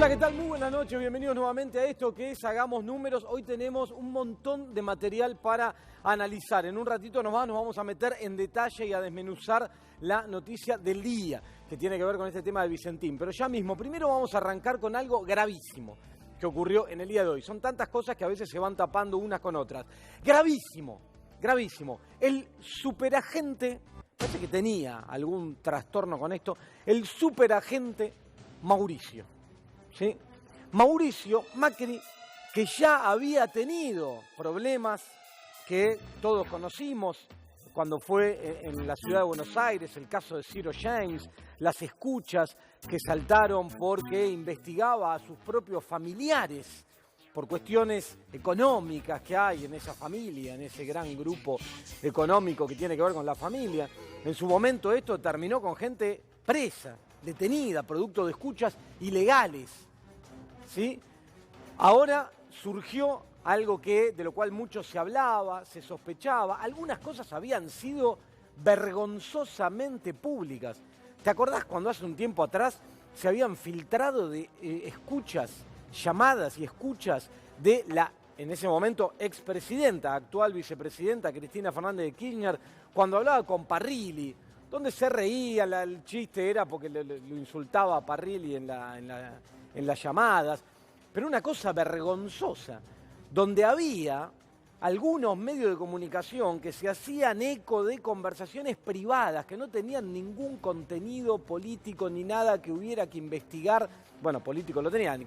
Hola, ¿qué tal? Muy buenas noches, bienvenidos nuevamente a esto que es Hagamos Números. Hoy tenemos un montón de material para analizar. En un ratito nos vamos a meter en detalle y a desmenuzar la noticia del día, que tiene que ver con este tema de Vicentín. Pero ya mismo, primero vamos a arrancar con algo gravísimo que ocurrió en el día de hoy. Son tantas cosas que a veces se van tapando unas con otras. Gravísimo, gravísimo. El superagente, parece que tenía algún trastorno con esto, el superagente Mauricio. ¿Sí? Mauricio Macri, que ya había tenido problemas que todos conocimos cuando fue en la ciudad de Buenos Aires, el caso de Ciro James, las escuchas que saltaron porque investigaba a sus propios familiares por cuestiones económicas que hay en esa familia, en ese gran grupo económico que tiene que ver con la familia. En su momento esto terminó con gente presa, detenida, producto de escuchas ilegales, ¿sí? Ahora surgió algo de lo cual mucho se hablaba, se sospechaba, algunas cosas habían sido vergonzosamente públicas. ¿Te acordás cuando hace un tiempo atrás se habían filtrado de escuchas, llamadas y escuchas de la, en ese momento, expresidenta, actual vicepresidenta Cristina Fernández de Kirchner, cuando hablaba con Parrilli, donde se reía, el chiste era porque lo insultaba a Parrilli en las llamadas, pero una cosa vergonzosa, donde había algunos medios de comunicación que se hacían eco de conversaciones privadas, que no tenían ningún contenido político ni nada que hubiera que investigar, bueno, político lo tenían,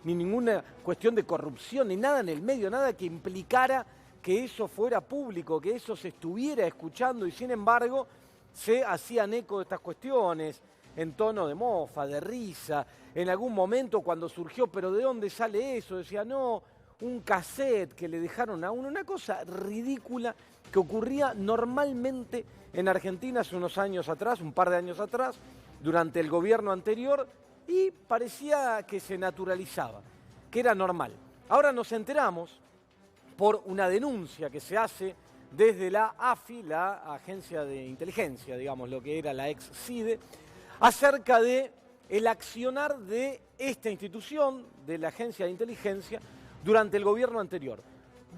ni ninguna cuestión de corrupción, ni nada en el medio, nada que implicara que eso fuera público, que eso se estuviera escuchando, y sin embargo se hacían eco de estas cuestiones en tono de mofa, de risa. En algún momento cuando surgió, ¿pero de dónde sale eso? Decía, no, un cassette que le dejaron a uno, una cosa ridícula que ocurría normalmente en Argentina hace unos años atrás, un par de años atrás, durante el gobierno anterior, y parecía que se naturalizaba, que era normal. Ahora nos enteramos por una denuncia que se hace desde la AFI, la Agencia de Inteligencia, digamos, lo que era la ex CIDE, acerca de el accionar de esta institución, de la Agencia de Inteligencia, durante el gobierno anterior,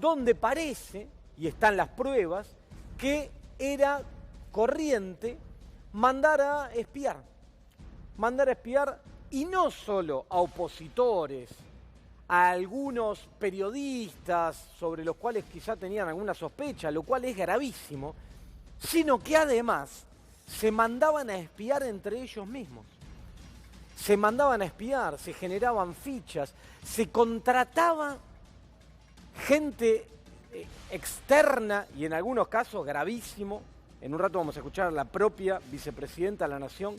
donde parece, y están las pruebas, que era corriente mandar a espiar y no solo a opositores, a algunos periodistas sobre los cuales quizá tenían alguna sospecha, lo cual es gravísimo, sino que además se mandaban a espiar entre ellos mismos. Se mandaban a espiar, se generaban fichas, se contrataba gente externa y en algunos casos gravísimo. En un rato vamos a escuchar a la propia vicepresidenta de la Nación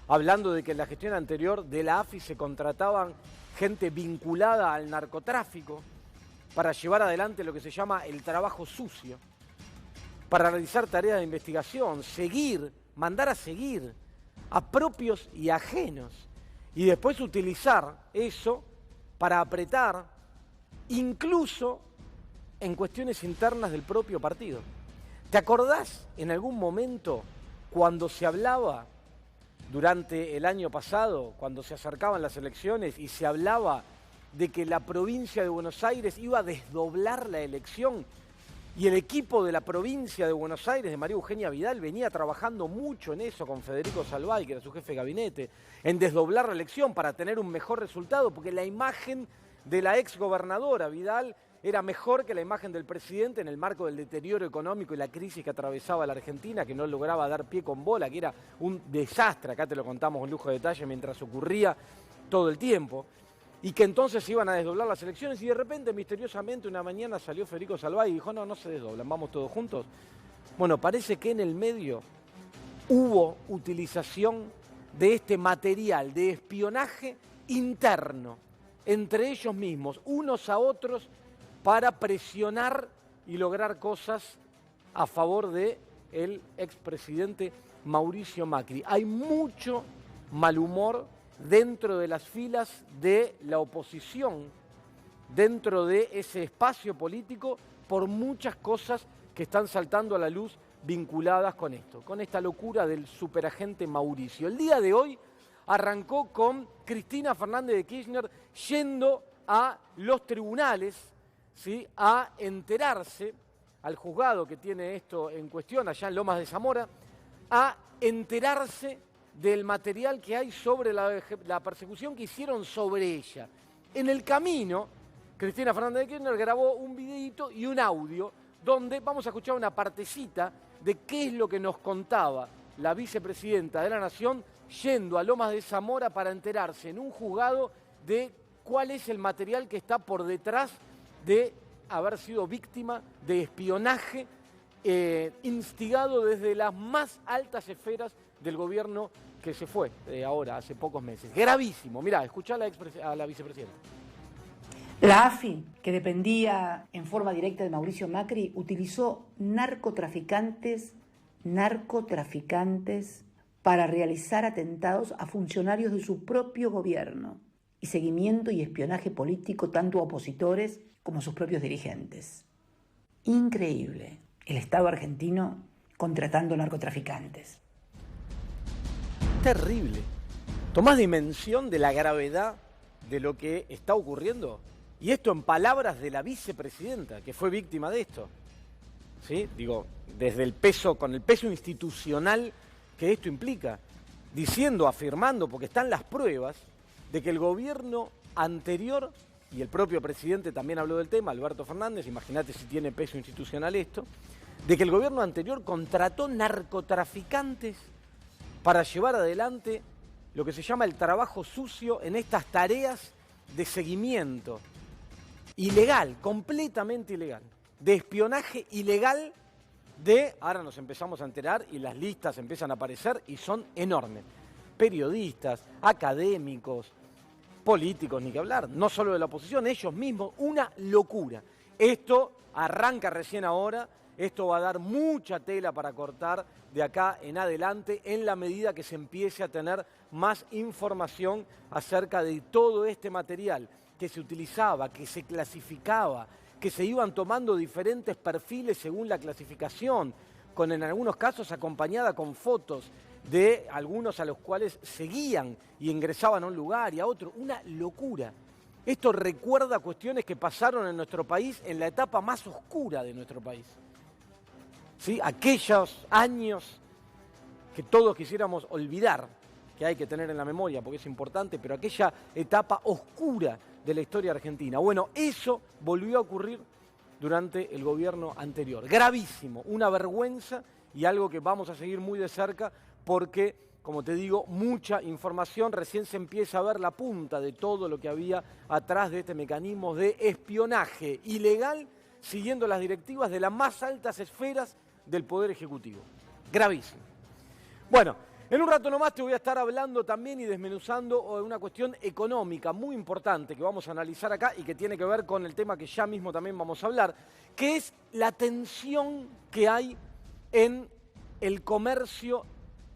hablando de que en la gestión anterior de la AFI se contrataban gente vinculada al narcotráfico para llevar adelante lo que se llama el trabajo sucio, para realizar tareas de investigación, mandar a seguir a propios y ajenos, y después utilizar eso para apretar, incluso en cuestiones internas del propio partido. ¿Te acordás en algún momento cuando se hablaba durante el año pasado, cuando se acercaban las elecciones y se hablaba de que la provincia de Buenos Aires iba a desdoblar la elección? Y el equipo de la provincia de Buenos Aires, de María Eugenia Vidal, venía trabajando mucho en eso con Federico Salvay, que era su jefe de gabinete, en desdoblar la elección para tener un mejor resultado, porque la imagen de la exgobernadora Vidal era mejor que la imagen del presidente en el marco del deterioro económico y la crisis que atravesaba la Argentina, que no lograba dar pie con bola, que era un desastre, acá te lo contamos con lujo de detalle mientras ocurría todo el tiempo, y que entonces se iban a desdoblar las elecciones, y de repente, misteriosamente, una mañana salió Federico Salvay y dijo, no se desdoblan, vamos todos juntos. Bueno, parece que en el medio hubo utilización de este material de espionaje interno, entre ellos mismos, unos a otros, para presionar y lograr cosas a favor del expresidente Mauricio Macri. Hay mucho mal humor dentro de las filas de la oposición, dentro de ese espacio político, por muchas cosas que están saltando a la luz vinculadas con esto, con esta locura del superagente Mauricio. El día de hoy arrancó con Cristina Fernández de Kirchner yendo a los tribunales, ¿sí?, a enterarse, al juzgado que tiene esto en cuestión, allá en Lomas de Zamora, a enterarse del material que hay sobre la persecución que hicieron sobre ella. En el camino, Cristina Fernández de Kirchner grabó un videíto y un audio donde vamos a escuchar una partecita de qué es lo que nos contaba la vicepresidenta de la Nación yendo a Lomas de Zamora para enterarse en un juzgado de cuál es el material que está por detrás de haber sido víctima de espionaje instigado desde las más altas esferas del gobierno que se fue ahora, hace pocos meses. Gravísimo. Mirá, escuchá a la vicepresidenta. La AFI, que dependía en forma directa de Mauricio Macri, utilizó narcotraficantes para realizar atentados a funcionarios de su propio gobierno y seguimiento y espionaje político tanto a opositores como a sus propios dirigentes. Increíble, el Estado argentino contratando narcotraficantes. Terrible. ¿Tomás dimensión de la gravedad de lo que está ocurriendo? Y esto en palabras de la vicepresidenta, que fue víctima de esto. ¿Sí? Digo, desde el peso, con el peso institucional que esto implica, diciendo, afirmando, porque están las pruebas, de que el gobierno anterior, y el propio presidente también habló del tema, Alberto Fernández, imagínate si tiene peso institucional esto, de que el gobierno anterior contrató narcotraficantes para llevar adelante lo que se llama el trabajo sucio en estas tareas de seguimiento ilegal, completamente ilegal, de espionaje ilegal ahora nos empezamos a enterar y las listas empiezan a aparecer y son enormes. Periodistas, académicos, políticos, ni que hablar, no solo de la oposición, ellos mismos, una locura. Esto arranca recién ahora, esto va a dar mucha tela para cortar de acá en adelante en la medida que se empiece a tener más información acerca de todo este material que se utilizaba, que se clasificaba, que se iban tomando diferentes perfiles según la clasificación, con en algunos casos acompañada con fotos de algunos a los cuales seguían y ingresaban a un lugar y a otro. Una locura. Esto recuerda cuestiones que pasaron en nuestro país en la etapa más oscura de nuestro país. ¿Sí? Aquellos años que todos quisiéramos olvidar, que hay que tener en la memoria porque es importante, pero aquella etapa oscura de la historia argentina. Bueno, eso volvió a ocurrir durante el gobierno anterior. Gravísimo, una vergüenza y algo que vamos a seguir muy de cerca porque, como te digo, mucha información, recién se empieza a ver la punta de todo lo que había atrás de este mecanismo de espionaje ilegal siguiendo las directivas de las más altas esferas del Poder Ejecutivo. Gravísimo. Bueno, en un rato nomás te voy a estar hablando también y desmenuzando una cuestión económica muy importante que vamos a analizar acá y que tiene que ver con el tema que ya mismo también vamos a hablar, que es la tensión que hay en el comercio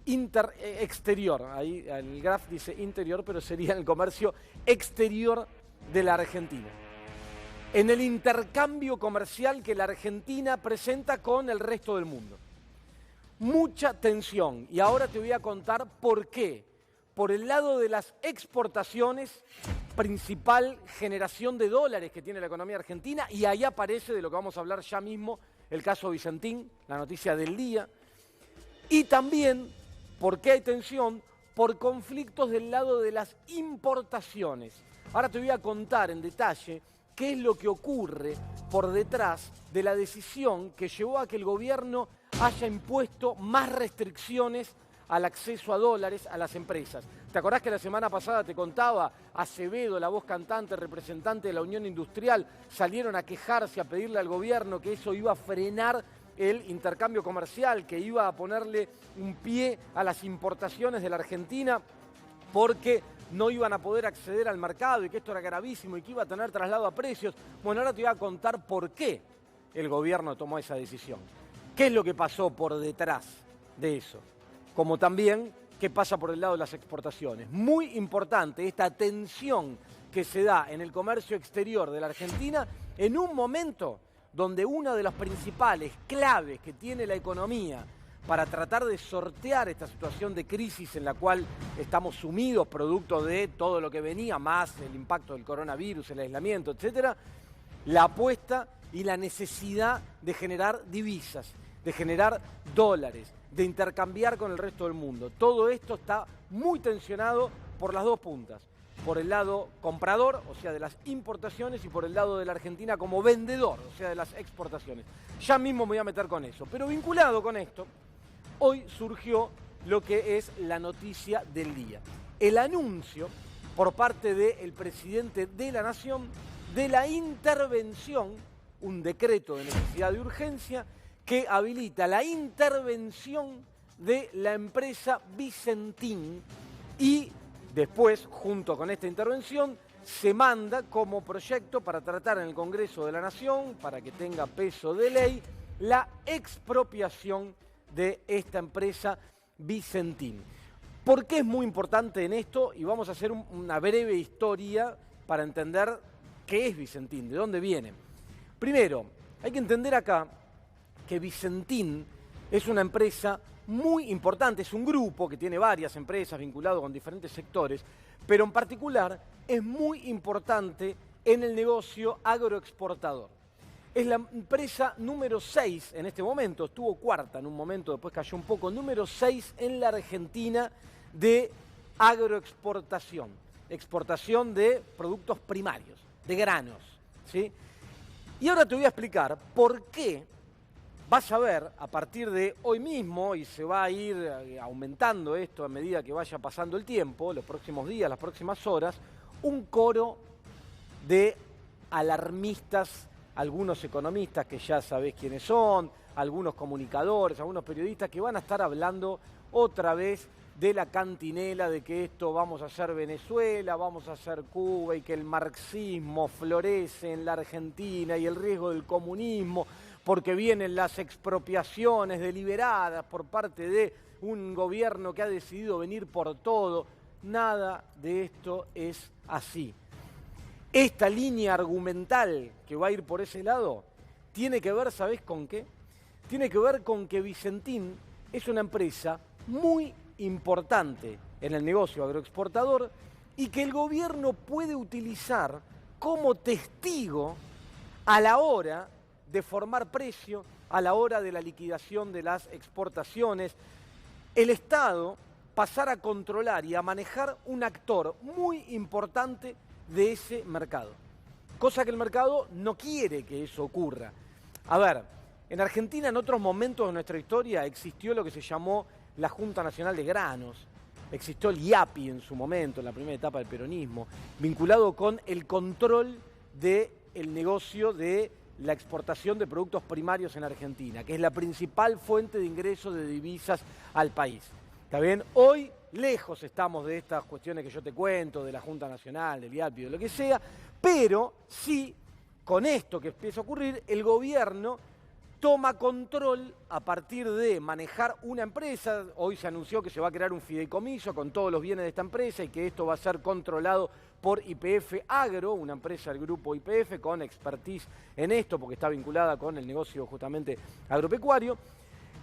exterior. Ahí el graf dice interior, pero sería el comercio exterior de la Argentina. En el intercambio comercial que la Argentina presenta con el resto del mundo. Mucha tensión. Y ahora te voy a contar por qué. Por el lado de las exportaciones, principal generación de dólares que tiene la economía argentina, y ahí aparece de lo que vamos a hablar ya mismo, el caso Vicentín, la noticia del día. Y también, ¿por qué hay tensión? Por conflictos del lado de las importaciones. Ahora te voy a contar en detalle qué es lo que ocurre por detrás de la decisión que llevó a que el gobierno haya impuesto más restricciones al acceso a dólares a las empresas. ¿Te acordás que la semana pasada te contaba Acevedo, la voz cantante, representante de la Unión Industrial, salieron a quejarse, a pedirle al gobierno que eso iba a frenar el intercambio comercial, que iba a ponerle un pie a las importaciones de la Argentina porque no iban a poder acceder al mercado y que esto era gravísimo y que iba a tener traslado a precios? Bueno, ahora te voy a contar por qué el gobierno tomó esa decisión. ¿Qué es lo que pasó por detrás de eso? Como también qué pasa por el lado de las exportaciones. Muy importante esta tensión que se da en el comercio exterior de la Argentina en un momento donde una de las principales claves que tiene la economía para tratar de sortear esta situación de crisis en la cual estamos sumidos producto de todo lo que venía, más el impacto del coronavirus, el aislamiento, etcétera, la apuesta y la necesidad de generar divisas, de generar dólares, de intercambiar con el resto del mundo. Todo esto está muy tensionado por las dos puntas, por el lado comprador, o sea, de las importaciones, y por el lado de la Argentina como vendedor, o sea, de las exportaciones. Ya mismo me voy a meter con eso, pero vinculado con esto, hoy surgió lo que es la noticia del día. El anuncio por parte del presidente de la Nación de la intervención, un decreto de necesidad de urgencia que habilita la intervención de la empresa Vicentín y después, junto con esta intervención, se manda como proyecto para tratar en el Congreso de la Nación, para que tenga peso de ley, la expropiación de esta empresa Vicentín. ¿Por qué es muy importante en esto? Y vamos a hacer una breve historia para entender qué es Vicentín, de dónde viene. Primero, hay que entender acá que Vicentín es una empresa muy importante, es un grupo que tiene varias empresas vinculadas con diferentes sectores, pero en particular es muy importante en el negocio agroexportador. Es la empresa número 6 en este momento, estuvo cuarta en un momento, después cayó un poco, número 6 en la Argentina de agroexportación, exportación de productos primarios, de granos, ¿sí? Y ahora te voy a explicar por qué vas a ver a partir de hoy mismo, y se va a ir aumentando esto a medida que vaya pasando el tiempo, los próximos días, las próximas horas, un coro de alarmistas, algunos economistas que ya sabés quiénes son, algunos comunicadores, algunos periodistas que van a estar hablando otra vez de la cantinela, de que esto vamos a hacer Venezuela, vamos a hacer Cuba y que el marxismo florece en la Argentina y el riesgo del comunismo, porque vienen las expropiaciones deliberadas por parte de un gobierno que ha decidido venir por todo. Nada de esto es así. Esta línea argumental que va a ir por ese lado tiene que ver, ¿sabés con qué? Tiene que ver con que Vicentín es una empresa muy importante en el negocio agroexportador y que el gobierno puede utilizar como testigo a la hora de formar precio, a la hora de la liquidación de las exportaciones. El Estado pasar a controlar y a manejar un actor muy importante de ese mercado, cosa que el mercado no quiere que eso ocurra. A ver, en Argentina en otros momentos de nuestra historia existió lo que se llamó la Junta Nacional de Granos, existió el IAPI en su momento, en la primera etapa del peronismo, vinculado con el control del negocio de la exportación de productos primarios en Argentina, que es la principal fuente de ingresos de divisas al país. ¿Está bien? Hoy lejos estamos de estas cuestiones que yo te cuento, de la Junta Nacional, del IAPI, de lo que sea, pero sí, con esto que empieza a ocurrir, el gobierno toma control a partir de manejar una empresa. Hoy se anunció que se va a crear un fideicomiso con todos los bienes de esta empresa y que esto va a ser controlado por YPF Agro, una empresa del grupo YPF con expertise en esto, porque está vinculada con el negocio justamente agropecuario,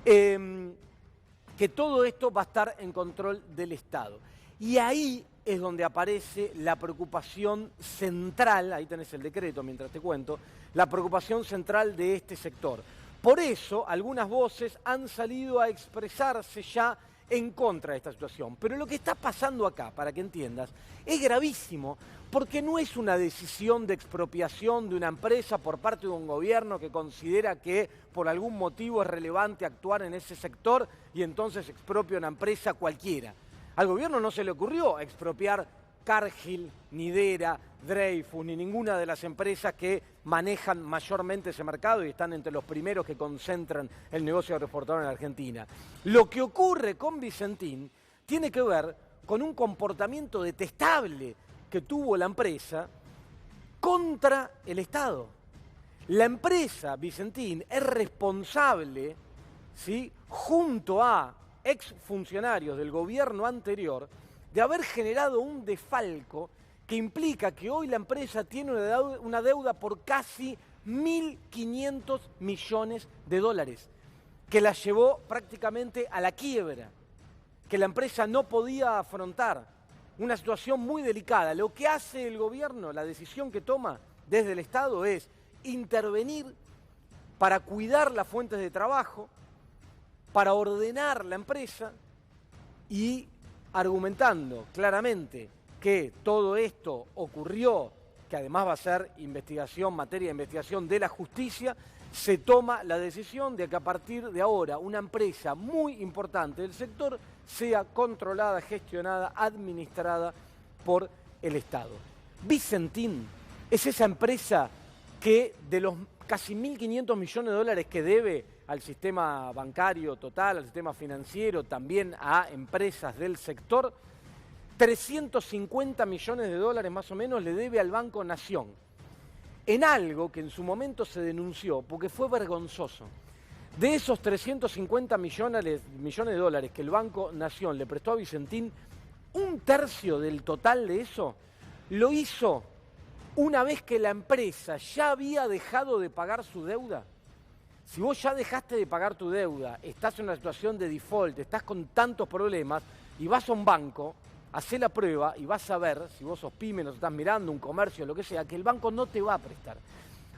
que todo esto va a estar en control del Estado. Y ahí es donde aparece la preocupación central, ahí tenés el decreto mientras te cuento, la preocupación central de este sector. Por eso, algunas voces han salido a expresarse ya en contra de esta situación. Pero lo que está pasando acá, para que entiendas, es gravísimo, porque no es una decisión de expropiación de una empresa por parte de un gobierno que considera que por algún motivo es relevante actuar en ese sector y entonces expropia una empresa cualquiera. Al gobierno no se le ocurrió expropiar Cargill, Nidera, Dreyfus, ni ninguna de las empresas que manejan mayormente ese mercado y están entre los primeros que concentran el negocio agroexportador en Argentina. Lo que ocurre con Vicentín tiene que ver con un comportamiento detestable que tuvo la empresa contra el Estado. La empresa Vicentín es responsable, ¿sí?, junto a exfuncionarios del gobierno anterior, de haber generado un desfalco que implica que hoy la empresa tiene una deuda por casi 1.500 millones de dólares. que la llevó prácticamente a la quiebra, que la empresa no podía afrontar, una situación muy delicada. Lo que hace el gobierno, la decisión que toma desde el Estado es intervenir para cuidar las fuentes de trabajo, para ordenar la empresa y argumentando claramente que todo esto ocurrió, que además va a ser investigación, materia de investigación de la justicia, se toma la decisión de que a partir de ahora una empresa muy importante del sector sea controlada, gestionada, administrada por el Estado. Vicentín es esa empresa que de los casi 1.500 millones de dólares que debe al sistema bancario total, al sistema financiero, también a empresas del sector, 350 millones de dólares más o menos le debe al Banco Nación, en algo que en su momento se denunció porque fue vergonzoso. De esos 350 millones de dólares que el Banco Nación le prestó a Vicentín, un tercio del total de eso lo hizo una vez que la empresa ya había dejado de pagar su deuda. Si vos ya dejaste de pagar tu deuda, estás en una situación de default, estás con tantos problemas y vas a un banco, hacé la prueba y vas a ver, si vos sos pyme, nos estás mirando, un comercio, lo que sea, que el banco no te va a prestar.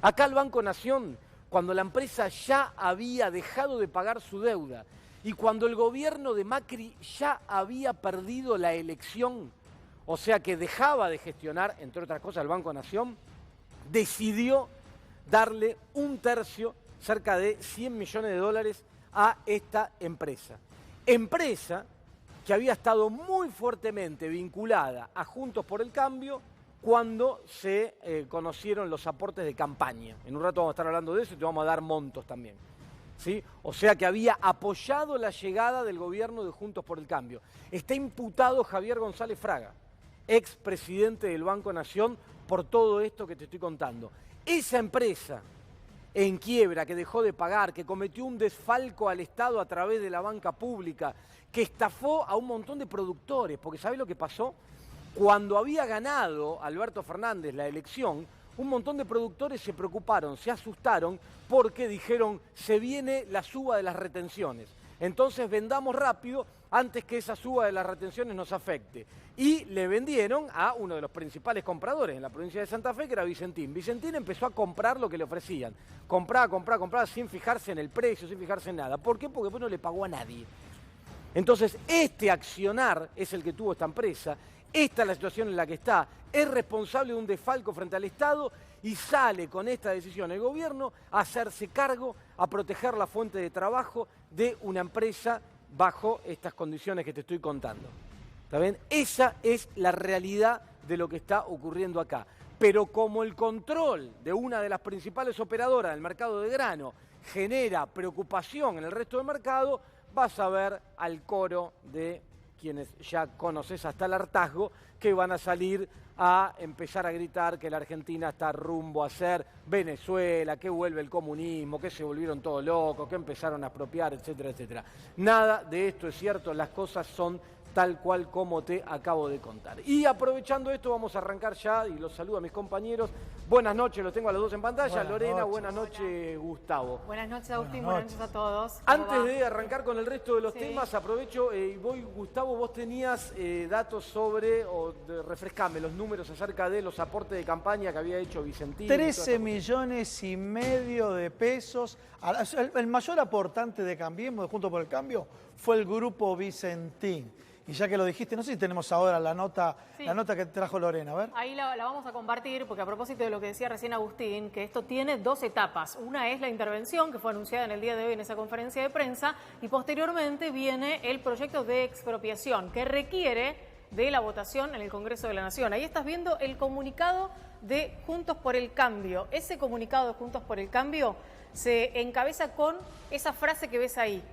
Acá el Banco Nación, cuando la empresa ya había dejado de pagar su deuda y cuando el gobierno de Macri ya había perdido la elección, o sea que dejaba de gestionar, entre otras cosas, el Banco Nación, decidió darle un tercio, cerca de 100 millones de dólares, a esta empresa. Empresa que había estado muy fuertemente vinculada a Juntos por el Cambio cuando se conocieron los aportes de campaña. En un rato vamos a estar hablando de eso y te vamos a dar montos también, ¿sí? O sea que había apoyado la llegada del gobierno de Juntos por el Cambio. Está imputado Javier González Fraga, expresidente del Banco Nación, por todo esto que te estoy contando. Esa empresa en quiebra, que dejó de pagar, que cometió un desfalco al Estado a través de la banca pública, que estafó a un montón de productores, porque ¿sabés lo que pasó? Cuando había ganado Alberto Fernández la elección, un montón de productores se preocuparon, se asustaron, porque dijeron, se viene la suba de las retenciones. Entonces vendamos rápido antes que esa suba de las retenciones nos afecte. Y le vendieron a uno de los principales compradores en la provincia de Santa Fe, que era Vicentín. Vicentín empezó a comprar lo que le ofrecían. Compraba, sin fijarse en el precio, sin fijarse en nada. ¿Por qué? Porque después no le pagó a nadie. Entonces, este accionar es el que tuvo esta empresa. Esta es la situación en la que está. Es responsable de un desfalco frente al Estado y sale con esta decisión el gobierno a hacerse cargo, a proteger la fuente de trabajo de una empresa bajo estas condiciones que te estoy contando. ¿Está bien? Esa es la realidad de lo que está ocurriendo acá. Pero como el control de una de las principales operadoras del mercado de grano genera preocupación en el resto del mercado, vas a ver al coro de quienes ya conoces hasta el hartazgo, que van a salir a empezar a gritar que la Argentina está rumbo a ser Venezuela, que vuelve el comunismo, que se volvieron todos locos, que empezaron a expropiar, etcétera, etcétera. Nada de esto es cierto, las cosas son tal cual como te acabo de contar. Y aprovechando esto, vamos a arrancar ya, y los saludo a mis compañeros. Buenas noches, los tengo a los dos en pantalla. Lorena, buenas noches, Gustavo. Buenas noches, Agustín, buenas noches a todos. Antes de arrancar con el resto de los temas, aprovecho y voy, Gustavo, vos tenías datos sobre, refrescame los números acerca de los aportes de campaña que había hecho Vicentín. 13 millones y medio de pesos. El mayor aportante de Cambiemos, de Juntos por el Cambio, fue el grupo Vicentín. Y ya que lo dijiste, no sé si tenemos ahora la nota que trajo Lorena, a ver. Ahí la vamos a compartir, porque a propósito de lo que decía recién Agustín, que esto tiene dos etapas. Una es la intervención, que fue anunciada en el día de hoy en esa conferencia de prensa, y posteriormente viene el proyecto de expropiación, que requiere de la votación en el Congreso de la Nación. Ahí estás viendo el comunicado de Juntos por el Cambio. Ese comunicado de Juntos por el Cambio se encabeza con esa frase que ves ahí,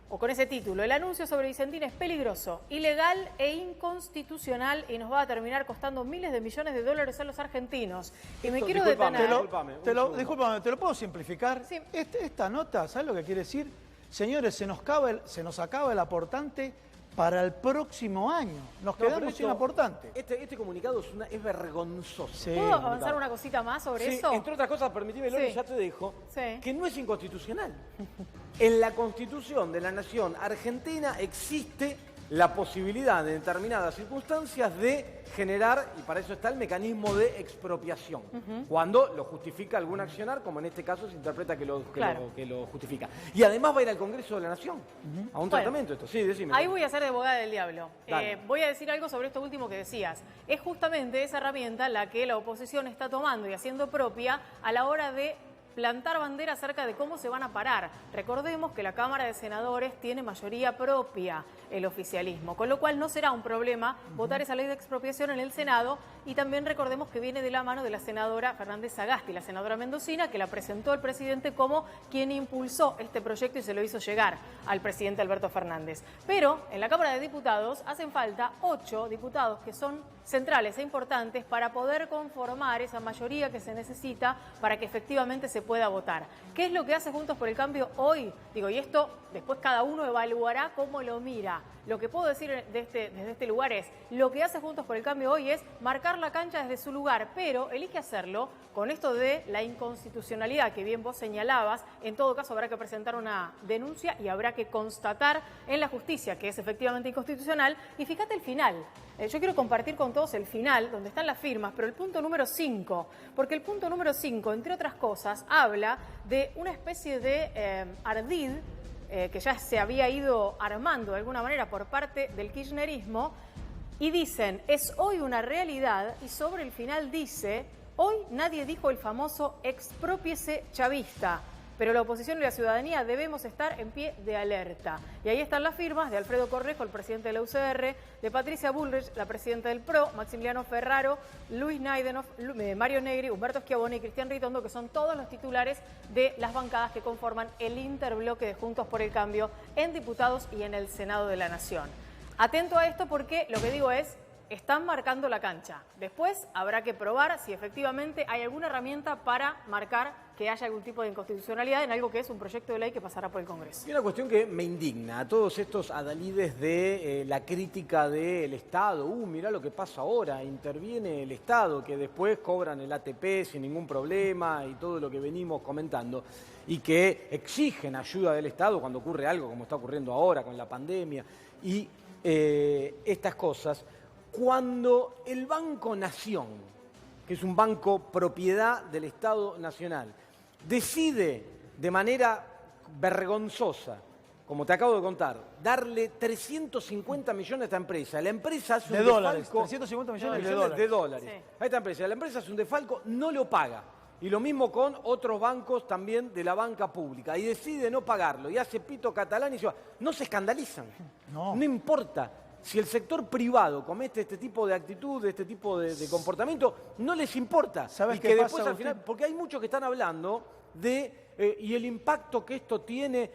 o con ese título: el anuncio sobre Vicentín es peligroso, ilegal e inconstitucional y nos va a terminar costando miles de millones de dólares a los argentinos. Y me quiero detener. Discúlpame, ¿te lo puedo simplificar? Sí. Esta nota, ¿sabes lo que quiere decir? Señores, se nos acaba el aportante para el próximo año. Nos quedamos sin aportante. Este comunicado es vergonzoso. Sí. ¿Puedo avanzar una cosita más sobre eso? Entre otras cosas, permitime, Loli, ya te dejo, que no es inconstitucional. En la Constitución de la Nación Argentina existe la posibilidad de, en determinadas circunstancias, de generar, y para eso está el mecanismo de expropiación, cuando lo justifica algún accionar, como en este caso se interpreta que lo justifica. Y además va a ir al Congreso de la Nación, a un tratamiento esto. Sí, decime. Ahí voy a ser de abogada del diablo. Voy a decir algo sobre esto último que decías. Es justamente esa herramienta la que la oposición está tomando y haciendo propia a la hora de plantar bandera acerca de cómo se van a parar. Recordemos que la Cámara de Senadores tiene mayoría propia, el oficialismo, con lo cual no será un problema votar esa ley de expropiación en el Senado, y también recordemos que viene de la mano de la senadora Fernández Sagasti, la senadora mendocina, que la presentó el presidente como quien impulsó este proyecto y se lo hizo llegar al presidente Alberto Fernández. Pero en la Cámara de Diputados hacen falta 8 diputados que son centrales e importantes para poder conformar esa mayoría que se necesita para que efectivamente se pueda votar. ¿Qué es lo que hace Juntos por el Cambio hoy? Digo, y esto después cada uno evaluará cómo lo mira. Lo que puedo decir desde este lugar es, lo que hace Juntos por el Cambio hoy es marcar la cancha desde su lugar, pero elige hacerlo con esto de la inconstitucionalidad que bien vos señalabas. En todo caso habrá que presentar una denuncia y habrá que constatar en la justicia que es efectivamente inconstitucional. Y fíjate el final. Yo quiero compartir con todos el final, donde están las firmas, pero el punto número 5, porque el punto número 5, entre otras cosas, habla de una especie de ardid que ya se había ido armando de alguna manera por parte del kirchnerismo, y dicen, es hoy una realidad, y sobre el final dice, hoy nadie dijo el famoso exprópiese chavista, pero la oposición y la ciudadanía debemos estar en pie de alerta. Y ahí están las firmas de Alfredo Correjo, el presidente de la UCR, de Patricia Bullrich, la presidenta del PRO, Maximiliano Ferraro, Luis Naidenov, Mario Negri, Humberto Schiavone y Cristian Ritondo, que son todos los titulares de las bancadas que conforman el interbloque de Juntos por el Cambio en diputados y en el Senado de la Nación. Atento a esto porque lo que digo es, están marcando la cancha. Después habrá que probar si efectivamente hay alguna herramienta para marcar que haya algún tipo de inconstitucionalidad en algo que es un proyecto de ley que pasará por el Congreso. Y una cuestión que me indigna, a todos estos adalides de la crítica del Estado. Mirá lo que pasa ahora, interviene el Estado, que después cobran el ATP sin ningún problema y todo lo que venimos comentando, y que exigen ayuda del Estado cuando ocurre algo como está ocurriendo ahora con la pandemia y estas cosas. Cuando el Banco Nación, que es un banco propiedad del Estado Nacional, decide de manera vergonzosa, como te acabo de contar, darle 350 millones a esta empresa. La empresa hace un defalco... 350 millones de dólares. Sí. A esta empresa. La empresa hace un defalco, no lo paga. Y lo mismo con otros bancos también de la banca pública. Y decide no pagarlo. Y hace pito catalán y se va. No se escandalizan. No importa. Si el sector privado comete este tipo de actitud, este tipo de comportamiento, no les importa. ¿Sabes y qué que pasa, después al final, porque hay muchos que están hablando de y el impacto que esto tiene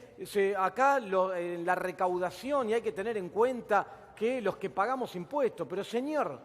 acá en la recaudación, y hay que tener en cuenta que los que pagamos impuestos. Pero señor,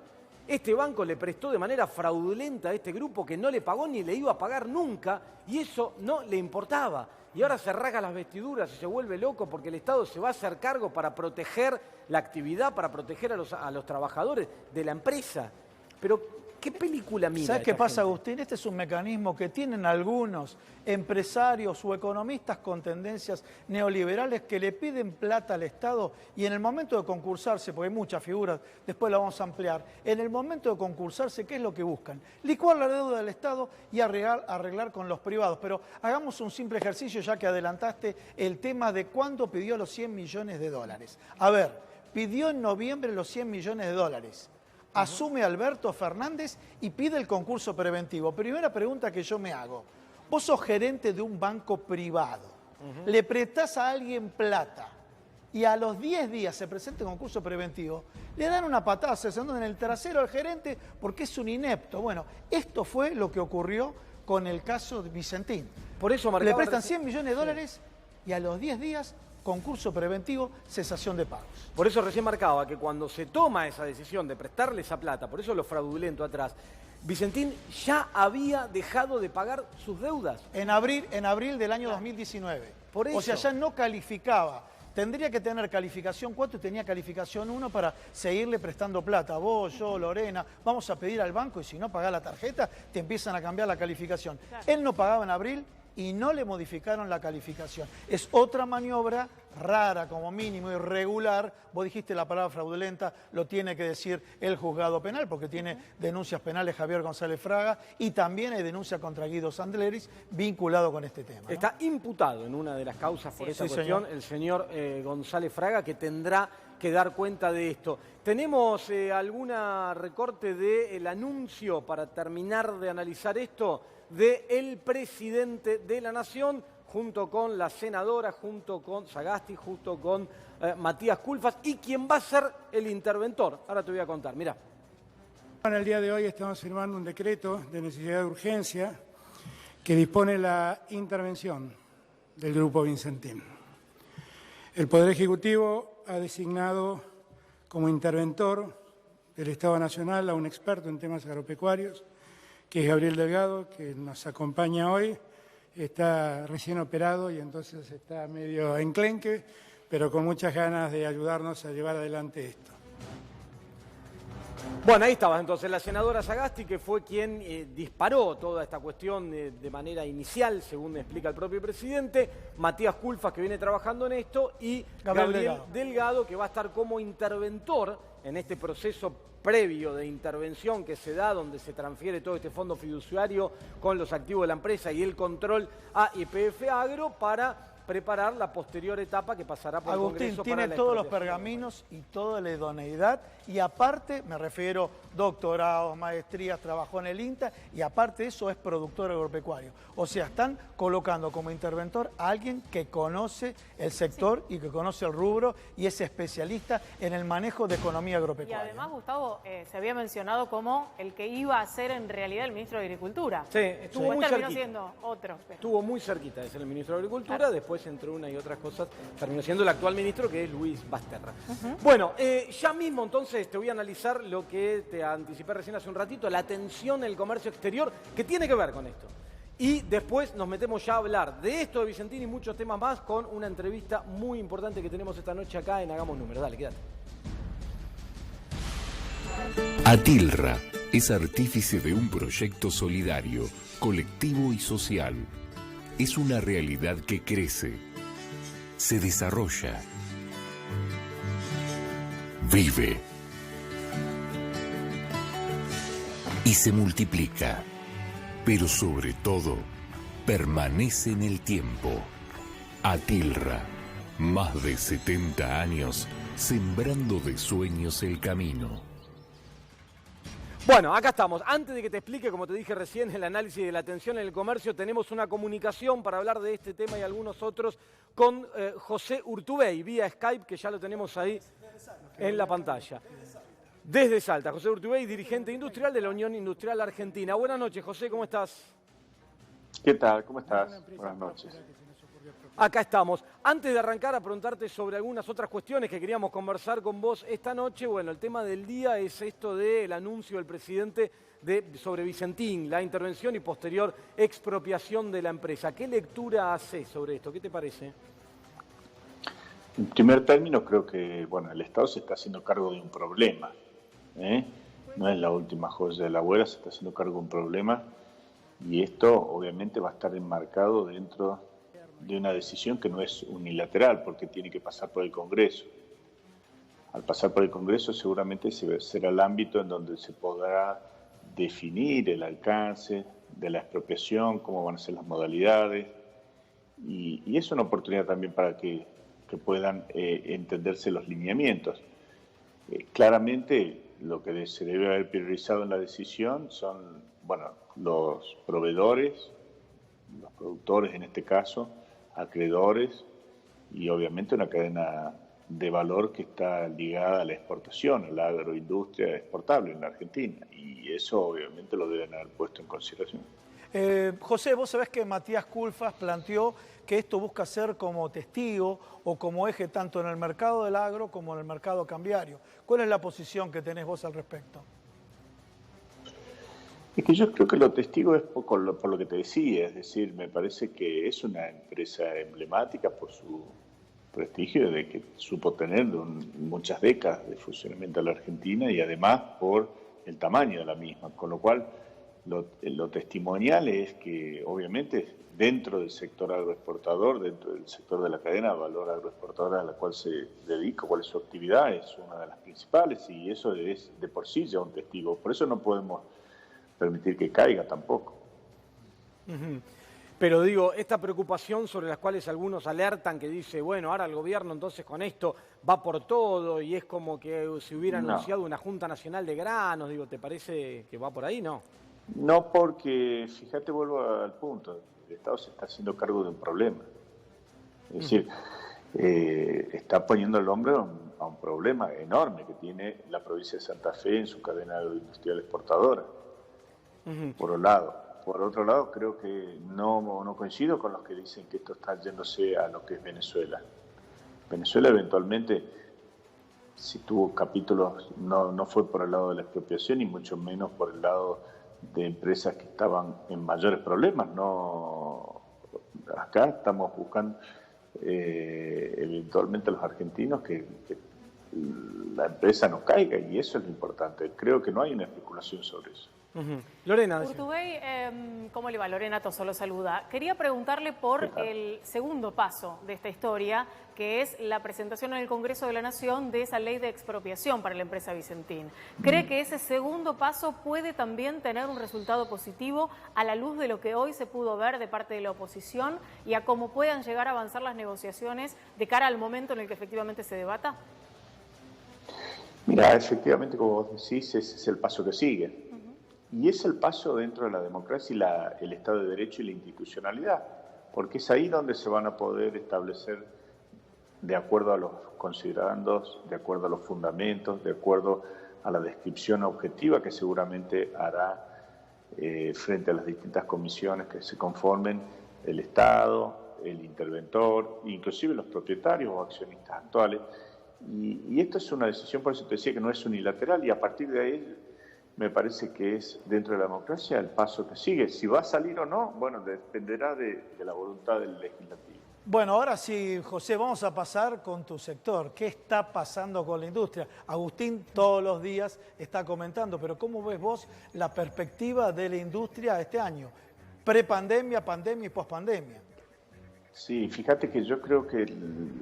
este banco le prestó de manera fraudulenta a este grupo que no le pagó ni le iba a pagar nunca, y eso no le importaba. Y ahora se rasga las vestiduras y se vuelve loco porque el Estado se va a hacer cargo para proteger la actividad, para proteger a los trabajadores de la empresa. Pero, ¿qué película mira? ¿Sabes qué pasa, gente? Agustín? Este es un mecanismo que tienen algunos empresarios o economistas con tendencias neoliberales que le piden plata al Estado y en el momento de concursarse, porque hay muchas figuras, después la vamos a ampliar, en el momento de concursarse, ¿qué es lo que buscan? Licuar la deuda del Estado y arreglar con los privados. Pero hagamos un simple ejercicio, ya que adelantaste el tema de cuándo pidió los 100 millones de dólares. A ver, pidió en noviembre los 100 millones de dólares. Asume Alberto Fernández y pide el concurso preventivo. Primera pregunta que yo me hago. Vos sos gerente de un banco privado. Le prestás a alguien plata y a los 10 días se presenta el concurso preventivo. Le dan una patada cesando en el trasero al gerente porque es un inepto. Bueno, esto fue lo que ocurrió con el caso de Vicentín. Por eso le prestan 100 millones de dólares y a los 10 días... concurso preventivo, cesación de pagos. Por eso recién marcaba que cuando se toma esa decisión de prestarle esa plata, por eso lo fraudulento atrás, Vicentín ya había dejado de pagar sus deudas. En abril del año 2019. Por eso. O sea, ya no calificaba tendría que tener calificación 4 y tenía calificación 1 para seguirle prestando plata. Vos, yo, Lorena, vamos a pedir al banco y si no pagás la tarjeta, te empiezan a cambiar la calificación. Claro. Él no pagaba en abril y no le modificaron la calificación. Es otra maniobra rara, como mínimo, irregular. Vos dijiste la palabra fraudulenta, lo tiene que decir el juzgado penal, porque tiene denuncias penales Javier González Fraga y también hay denuncia contra Guido Sandleris vinculado con este tema, ¿no? Está imputado en una de las causas por esta cuestión, el señor González Fraga, que tendrá que dar cuenta de esto. ¿Tenemos alguna recorte del anuncio para terminar de analizar esto? Del presidente de la Nación, junto con la senadora, junto con Sagasti, junto con Matías Culfas, y quien va a ser el interventor. Ahora te voy a contar, mirá. En el día de hoy estamos firmando un decreto de necesidad de urgencia que dispone la intervención del Grupo Vicentín. El Poder Ejecutivo ha designado como interventor del Estado Nacional a un experto en temas agropecuarios, que es Gabriel Delgado, que nos acompaña hoy. Está recién operado y entonces está medio enclenque, pero con muchas ganas de ayudarnos a llevar adelante esto. Bueno, ahí estaba entonces la senadora Sagasti, que fue quien disparó toda esta cuestión de manera inicial, según explica el propio presidente, Matías Culfas, que viene trabajando en esto, y Gabriel Delgado, que va a estar como interventor en este proceso previo de intervención que se da, donde se transfiere todo este fondo fiduciario con los activos de la empresa y el control a YPF Agro para preparar la posterior etapa que pasará por el Congreso. Agustín tiene todos los pergaminos y toda la idoneidad y aparte, me refiero, doctorados, maestrías, trabajó en el INTA y aparte de eso es productor agropecuario. O sea, están colocando como interventor a alguien que conoce el sector y que conoce el rubro y es especialista en el manejo de economía agropecuaria. Y además, Gustavo, se había mencionado como el que iba a ser en realidad el ministro de Agricultura. Sí, estuvo muy cerquita. Siendo otro. Estuvo muy cerquita de ser el ministro de Agricultura, claro. Después entre una y otras cosas terminó siendo el actual ministro, que es Luis Basterra. Bueno, ya mismo entonces te voy a analizar lo que te anticipé recién hace un ratito, la tensión en el comercio exterior, que tiene que ver con esto. Y después nos metemos ya a hablar de esto de Vicentín y muchos temas más con una entrevista muy importante que tenemos esta noche acá en Hagamos Números. Dale, quédate. Atilra es artífice de un proyecto solidario, colectivo y social. Es una realidad que crece, se desarrolla, vive y se multiplica, pero sobre todo permanece en el tiempo. Atilra, más de 70 años sembrando de sueños el camino. Bueno, acá estamos. Antes de que te explique, como te dije recién, el análisis de la tensión en el comercio, tenemos una comunicación para hablar de este tema y algunos otros con José Urtubey, vía Skype, que ya lo tenemos ahí en la pantalla. Desde Salta, José Urtubey, dirigente industrial de la Unión Industrial Argentina. Buenas noches, José, ¿cómo estás? ¿Qué tal? ¿Cómo estás? Buenas noches. Acá estamos. Antes de arrancar a preguntarte sobre algunas otras cuestiones que queríamos conversar con vos esta noche, bueno, el tema del día es esto del anuncio del presidente sobre Vicentín, la intervención y posterior expropiación de la empresa. ¿Qué lectura haces sobre esto? ¿Qué te parece? En primer término, creo que bueno, el Estado se está haciendo cargo de un problema. No es la última joya de la abuela, se está haciendo cargo de un problema y esto obviamente va a estar enmarcado dentro de una decisión que no es unilateral porque tiene que pasar por el Congreso. Al pasar por el Congreso seguramente será el ámbito en donde se podrá definir el alcance de la expropiación, cómo van a ser las modalidades y es una oportunidad también para que puedan entenderse los lineamientos. Claramente lo que se debe haber priorizado en la decisión son los proveedores, los productores en este caso, acreedores y obviamente una cadena de valor que está ligada a la exportación, a la agroindustria exportable en la Argentina y eso obviamente lo deben haber puesto en consideración. José, vos sabés que Matías Culfas planteó que esto busca ser como testigo o como eje tanto en el mercado del agro como en el mercado cambiario. ¿Cuál es la posición que tenés vos al respecto? Es que yo creo que lo testigo es por lo que te decía, es decir, me parece que es una empresa emblemática por prestigio de que supo tener muchas décadas de funcionamiento de la Argentina y además por el tamaño de la misma, con lo cual lo testimonial es que obviamente dentro del sector agroexportador, dentro del sector de la cadena de valor agroexportadora a la cual se dedica, cuál es su actividad, es una de las principales y eso es de por sí ya un testigo. Por eso no podemos permitir que caiga tampoco. Pero digo, esta preocupación sobre las cuales algunos alertan que dice, bueno, ahora el gobierno entonces con esto va por todo y es como que se hubiera anunciado una Junta Nacional de Granos, digo, ¿te parece que va por ahí? No. No, porque, fíjate, vuelvo al punto, el Estado se está haciendo cargo de un problema. Es decir, está poniendo el hombro a un problema enorme que tiene la provincia de Santa Fe en su cadena agroindustrial exportadora, por un lado. Por otro lado, creo que no coincido con los que dicen que esto está yéndose a lo que es Venezuela. Venezuela eventualmente, si tuvo capítulos, no fue por el lado de la expropiación y mucho menos por el lado de empresas que estaban en mayores problemas. No, acá estamos buscando eventualmente los argentinos que la empresa no caiga y eso es lo importante. Creo que no hay una especulación sobre eso. Lorena. Urtubey, ¿cómo le va? Lorena Tosso lo saluda. Quería preguntarle por el segundo paso de esta historia, que es la presentación en el Congreso de la Nación de esa ley de expropiación para la empresa Vicentín. ¿Cree que ese segundo paso puede también tener un resultado positivo a la luz de lo que hoy se pudo ver de parte de la oposición y a cómo puedan llegar a avanzar las negociaciones de cara al momento en el que efectivamente se debata? Mira, efectivamente, como vos decís, ese es el paso que sigue. Y es el paso dentro de la democracia y el Estado de Derecho y la institucionalidad, porque es ahí donde se van a poder establecer, de acuerdo a los considerandos, de acuerdo a los fundamentos, de acuerdo a la descripción objetiva que seguramente hará frente a las distintas comisiones que se conformen el Estado, el interventor, inclusive los propietarios o accionistas actuales. Y esto es una decisión, por eso te decía que no es unilateral, y a partir de ahí me parece que es, dentro de la democracia, el paso que sigue. Si va a salir o no, bueno, dependerá de la voluntad del legislativo. Bueno, ahora sí, José, vamos a pasar con tu sector. ¿Qué está pasando con la industria? Agustín todos los días está comentando, pero ¿cómo ves vos la perspectiva de la industria este año? Prepandemia, pandemia y pospandemia. Sí, fíjate que yo creo que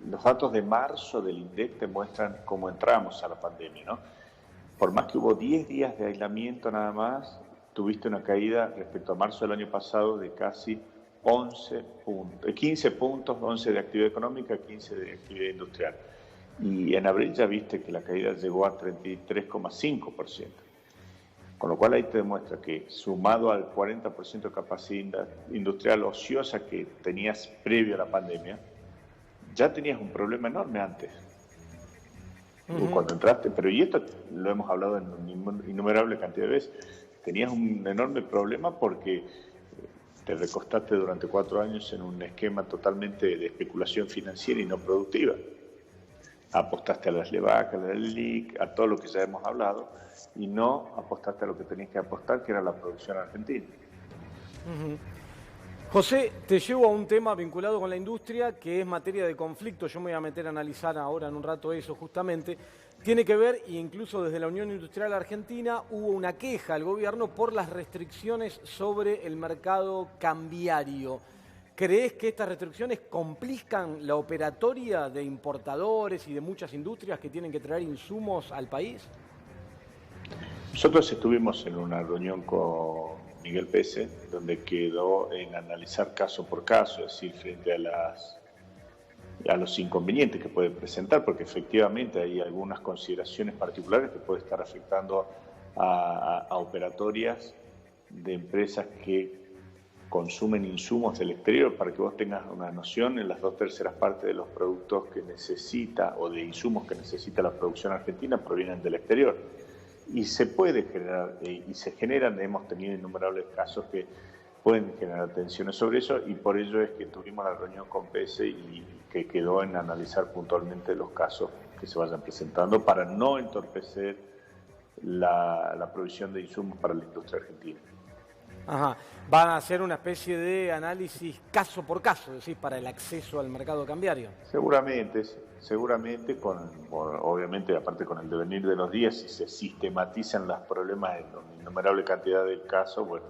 los datos de marzo del INDEC te muestran cómo entramos a la pandemia, ¿no? Por más que hubo 10 días de aislamiento nada más, tuviste una caída respecto a marzo del año pasado de casi 15 puntos, 11 de actividad económica, 15 de actividad industrial. Y en abril ya viste que la caída llegó a 33,5%. Con lo cual ahí te demuestra que sumado al 40% de capacidad industrial ociosa que tenías previo a la pandemia, ya tenías un problema enorme antes. Cuando entraste, pero y esto lo hemos hablado en innumerable cantidad de veces, tenías un enorme problema porque te recostaste durante 4 años en un esquema totalmente de especulación financiera y no productiva. Apostaste a las LEVAC, a la LELIC, a todo lo que ya hemos hablado, y no apostaste a lo que tenías que apostar, que era la producción argentina. José, te llevo a un tema vinculado con la industria que es materia de conflicto. Yo me voy a meter a analizar ahora en un rato eso justamente. Tiene que ver, e incluso desde la Unión Industrial Argentina hubo una queja al gobierno por las restricciones sobre el mercado cambiario. ¿Crees que estas restricciones complican la operatoria de importadores y de muchas industrias que tienen que traer insumos al país? Nosotros estuvimos en una reunión con Miguel Pese, donde quedó en analizar caso por caso, es decir, frente a los inconvenientes que puede presentar, porque efectivamente hay algunas consideraciones particulares que puede estar afectando a operatorias de empresas que consumen insumos del exterior. Para que vos tengas una noción, en las 2/3 partes de los productos que necesita o de insumos que necesita la producción argentina provienen del exterior. Y se puede generar, y se generan, hemos tenido innumerables casos que pueden generar tensiones sobre eso, y por ello es que tuvimos la reunión con PESE y que quedó en analizar puntualmente los casos que se vayan presentando para no entorpecer la provisión de insumos para la industria argentina. Ajá. Van a hacer una especie de análisis caso por caso, es decir, para el acceso al mercado cambiario. Seguramente, obviamente, aparte con el devenir de los días, si se sistematizan los problemas en una innumerable cantidad de casos, bueno,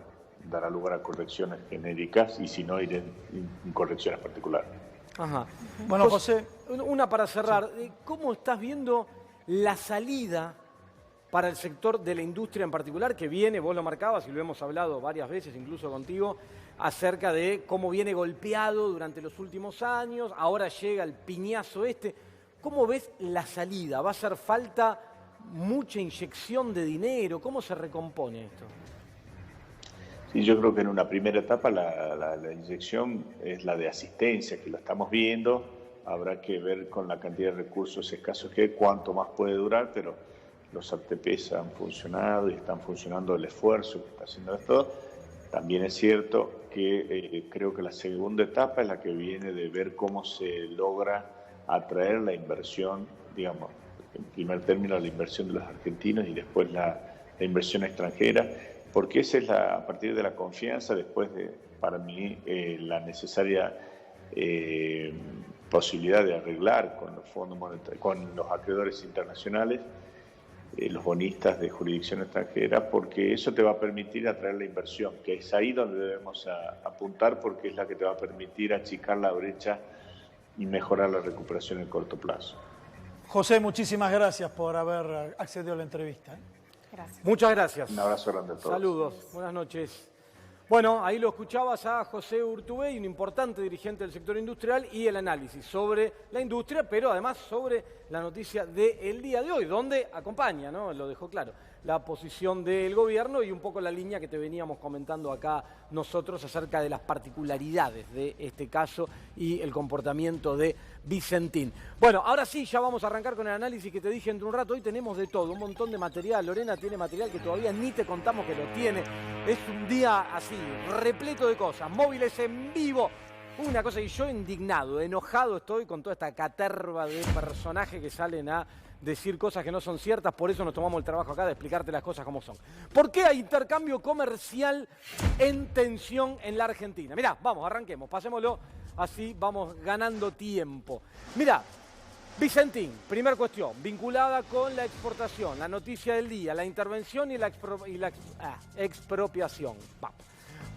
dará lugar a correcciones genéricas y si no, iré en correcciones particulares. Ajá. Bueno, José. Una para cerrar. ¿Cómo estás viendo la salida para el sector de la industria en particular, que viene, vos lo marcabas y lo hemos hablado varias veces, incluso contigo, acerca de cómo viene golpeado durante los últimos años, ahora llega el piñazo este? ¿Cómo ves la salida? ¿Va a hacer falta mucha inyección de dinero? ¿Cómo se recompone esto? Sí, yo creo que en una primera etapa la inyección es la de asistencia, que lo estamos viendo. Habrá que ver con la cantidad de recursos escasos que hay, cuánto más puede durar, pero los ATPs han funcionado y están funcionando el esfuerzo que está haciendo esto. También es cierto que creo que la segunda etapa es la que viene de ver cómo se logra atraer la inversión, digamos, en primer término la inversión de los argentinos y después la inversión extranjera, porque esa es a partir de la confianza, después de, para mí, la necesaria posibilidad de arreglar con los fondos monetarios, con los acreedores internacionales, los bonistas de jurisdicción extranjera, porque eso te va a permitir atraer la inversión, que es ahí donde debemos apuntar, porque es la que te va a permitir achicar la brecha y mejorar la recuperación en corto plazo. José, muchísimas gracias por haber accedido a la entrevista. Gracias. Muchas gracias. Un abrazo grande a todos. Saludos, buenas noches. Bueno, ahí lo escuchabas a José Urtubey, un importante dirigente del sector industrial, y el análisis sobre la industria, pero además sobre la noticia del día de hoy, donde acompaña, ¿no? Lo dejó claro, la posición del gobierno y un poco la línea que te veníamos comentando acá nosotros acerca de las particularidades de este caso y el comportamiento de Vicentín. Bueno, ahora sí, ya vamos a arrancar con el análisis que te dije entre un rato. Hoy tenemos de todo, un montón de material. Lorena tiene material que todavía ni te contamos que lo tiene. Es un día así, repleto de cosas, móviles en vivo. Una cosa, y yo indignado, enojado estoy con toda esta caterva de personajes que salen a decir cosas que no son ciertas. Por eso nos tomamos el trabajo acá de explicarte las cosas como son. ¿Por qué hay intercambio comercial en tensión en la Argentina? Mirá, vamos, arranquemos, pasémoslo, así vamos ganando tiempo. Mirá, Vicentín, primera cuestión, vinculada con la exportación, la noticia del día, la intervención y la expropiación. Vamos.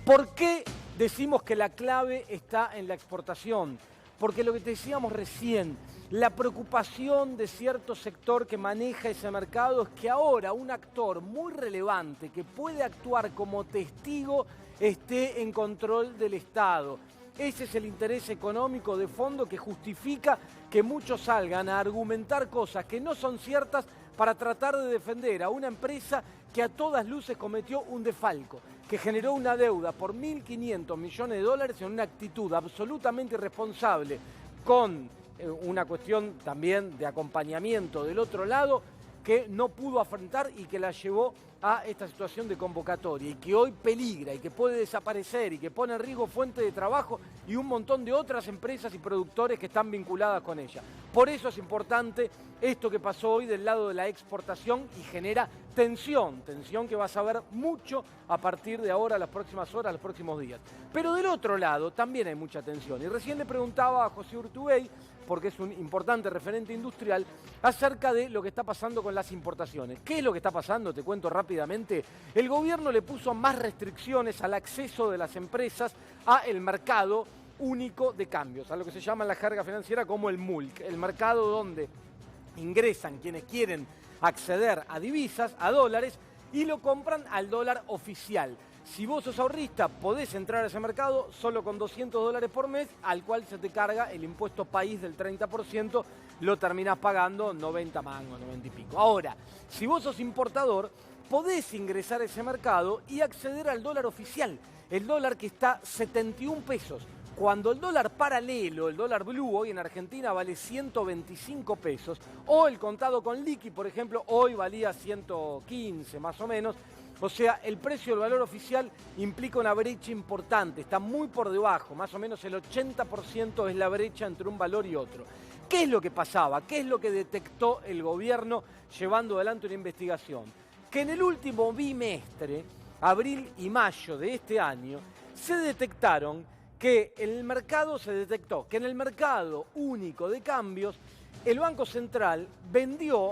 ¿Por qué decimos que la clave está en la exportación? Porque lo que te decíamos recién, la preocupación de cierto sector que maneja ese mercado es que ahora un actor muy relevante que puede actuar como testigo esté en control del Estado. Ese es el interés económico de fondo que justifica que muchos salgan a argumentar cosas que no son ciertas para tratar de defender a una empresa que a todas luces cometió un desfalco, que generó una deuda por 1.500 millones de dólares en una actitud absolutamente irresponsable, con una cuestión también de acompañamiento del otro lado, que no pudo afrontar y que la llevó a esta situación de convocatoria y que hoy peligra y que puede desaparecer y que pone en riesgo fuente de trabajo y un montón de otras empresas y productores que están vinculadas con ella. Por eso es importante esto que pasó hoy del lado de la exportación y genera tensión que vas a ver mucho a partir de ahora, las próximas horas, los próximos días. Pero del otro lado también hay mucha tensión y recién le preguntaba a José Urtubey, porque es un importante referente industrial, acerca de lo que está pasando con las importaciones. ¿Qué es lo que está pasando? Te cuento rápidamente. El gobierno le puso más restricciones al acceso de las empresas al mercado único de cambios, a lo que se llama en la jerga financiera como el MULC, el mercado donde ingresan quienes quieren acceder a divisas, a dólares, y lo compran al dólar oficial. Si vos sos ahorrista, podés entrar a ese mercado solo con $200 por mes, al cual se te carga el impuesto país del 30%, lo terminás pagando 90 mangos, 90 y pico. Ahora, si vos sos importador, podés ingresar a ese mercado y acceder al dólar oficial, el dólar que está 71 pesos. Cuando el dólar paralelo, el dólar blue, hoy en Argentina vale 125 pesos, o el contado con liqui, por ejemplo, hoy valía 115 más o menos. O sea, el precio del valor oficial implica una brecha importante, está muy por debajo, más o menos el 80% es la brecha entre un valor y otro. ¿Qué es lo que pasaba? ¿Qué es lo que detectó el gobierno llevando adelante una investigación? Que en el último bimestre abril y mayo de este año, se detectaron que en el mercado único de cambios, el Banco Central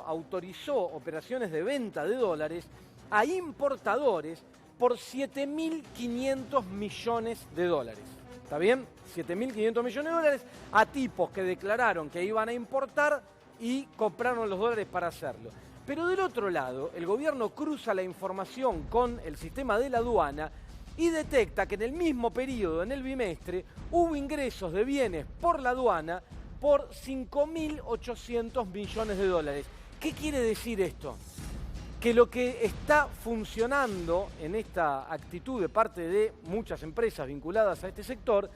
autorizó operaciones de venta de dólares a importadores por 7.500 millones de dólares. ¿Está bien? 7.500 millones de dólares a tipos que declararon que iban a importar y compraron los dólares para hacerlo. Pero del otro lado, el gobierno cruza la información con el sistema de la aduana y detecta que en el mismo periodo, en el bimestre, hubo ingresos de bienes por la aduana por 5.800 millones de dólares. ¿Qué quiere decir esto? Que lo que está funcionando en esta actitud de parte de muchas empresas vinculadas a este sector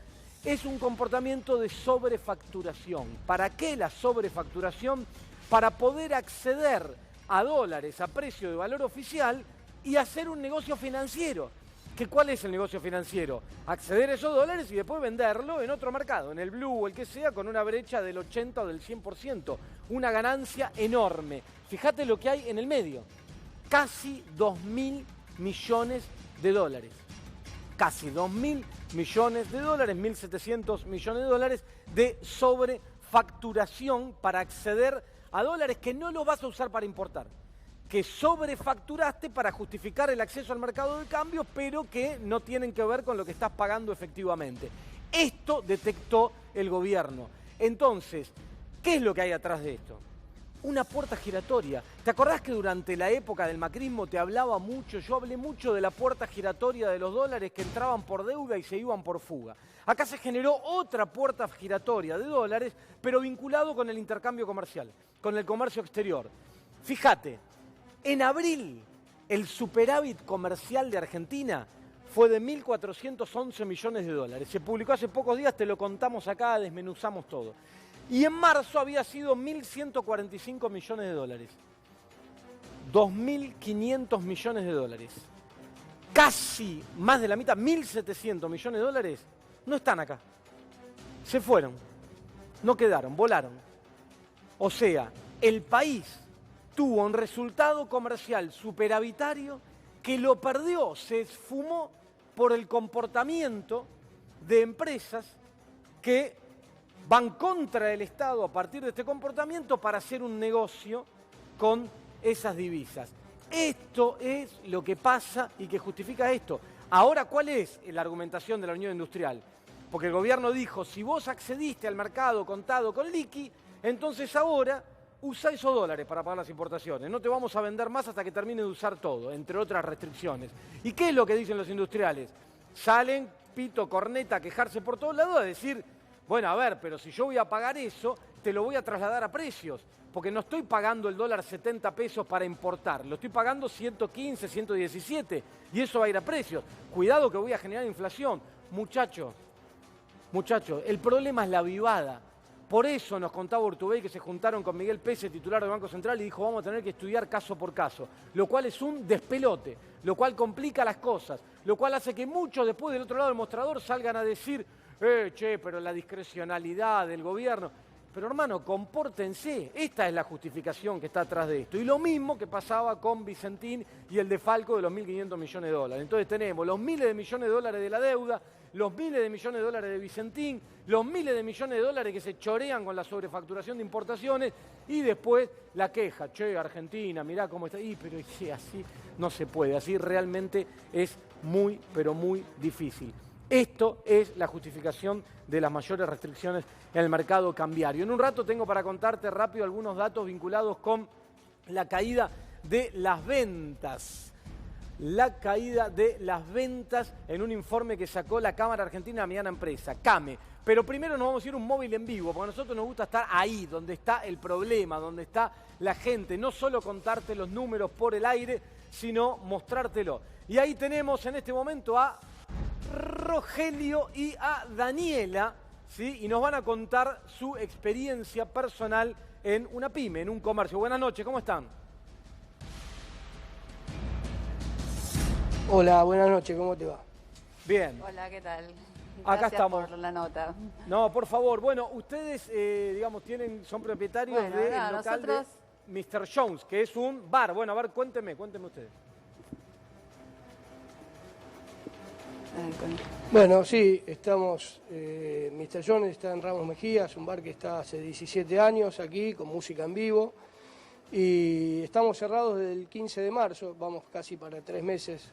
es un comportamiento de sobrefacturación. ¿Para qué la sobrefacturación? Para poder acceder a dólares a precio de valor oficial y hacer un negocio financiero. ¿Cuál es el negocio financiero? Acceder a esos dólares y después venderlo en otro mercado, en el blue o el que sea, con una brecha del 80 o del 100%. Una ganancia enorme. Fíjate lo que hay en el medio. Casi 2.000 millones de dólares. Casi 2.000 millones de dólares, 1.700 millones de dólares de sobrefacturación para acceder a dólares que no los vas a usar para importar. Que sobrefacturaste para justificar el acceso al mercado de cambio, pero que no tienen que ver con lo que estás pagando efectivamente. Esto detectó el gobierno. Entonces, ¿qué es lo que hay atrás de esto? Una puerta giratoria. ¿Te acordás que durante la época del macrismo te hablaba mucho? Yo hablé mucho de la puerta giratoria de los dólares que entraban por deuda y se iban por fuga. Acá se generó otra puerta giratoria de dólares, pero vinculado con el intercambio comercial, con el comercio exterior. Fíjate, en abril el superávit comercial de Argentina fue de 1.411 millones de dólares. Se publicó hace pocos días, te lo contamos acá, desmenuzamos todo. Y en marzo había sido 1.145 millones de dólares. 2.500 millones de dólares. Casi más de la mitad, 1.700 millones de dólares, no están acá. Se fueron, no quedaron, volaron. O sea, el país tuvo un resultado comercial superavitario que lo perdió, se esfumó por el comportamiento de empresas que van contra el Estado a partir de este comportamiento para hacer un negocio con esas divisas. Esto es lo que pasa y que justifica esto. Ahora, ¿cuál es la argumentación de la Unión Industrial? Porque el gobierno dijo, si vos accediste al mercado contado con liqui, entonces ahora usa esos dólares para pagar las importaciones. No te vamos a vender más hasta que termine de usar todo, entre otras restricciones. ¿Y qué es lo que dicen los industriales? Salen, pito, corneta, a quejarse por todos lados, a decir, bueno, a ver, pero si yo voy a pagar eso, te lo voy a trasladar a precios, porque no estoy pagando el dólar 70 pesos para importar, lo estoy pagando 115, 117, y eso va a ir a precios. Cuidado que voy a generar inflación. Muchachos, el problema es la avivada. Por eso nos contaba Urtubey que se juntaron con Miguel Pese, titular del Banco Central, y dijo, vamos a tener que estudiar caso por caso, lo cual es un despelote, lo cual complica las cosas, lo cual hace que muchos después del otro lado del mostrador salgan a decir, pero la discrecionalidad del gobierno. Pero hermano, compórtense, esta es la justificación que está atrás de esto. Y lo mismo que pasaba con Vicentín y el defalco de los 1.500 millones de dólares. Entonces tenemos los miles de millones de dólares de la deuda, los miles de millones de dólares de Vicentín, los miles de millones de dólares que se chorean con la sobrefacturación de importaciones y después la queja, Argentina, mirá cómo está. Pero así no se puede, así realmente es muy, pero muy difícil. Esto es la justificación de las mayores restricciones en el mercado cambiario. En un rato tengo para contarte rápido algunos datos vinculados con la caída de las ventas. La caída de las ventas en un informe que sacó la Cámara Argentina de la Mediana Empresa, CAME. Pero primero nos vamos a ir a un móvil en vivo, porque a nosotros nos gusta estar ahí, donde está el problema, donde está la gente. No solo contarte los números por el aire, sino mostrártelo. Y ahí tenemos en este momento a Rogelio y a Daniela, ¿sí? Y nos van a contar su experiencia personal en una pyme, en un comercio. Buenas noches, ¿cómo están? Hola, buenas noches, ¿cómo te va? Bien. Hola, ¿qué tal? Gracias Acá estamos. por la nota. No, por favor. Bueno, ustedes, digamos, son propietarios del local de Mr. Jones, que es un bar. Bueno, a ver, cuénteme ustedes. Bueno, sí, estamos, Mr. Jones está en Ramos Mejía, es un bar que está hace 17 años aquí, con música en vivo, y estamos cerrados desde el 15 de marzo, vamos casi para 3 meses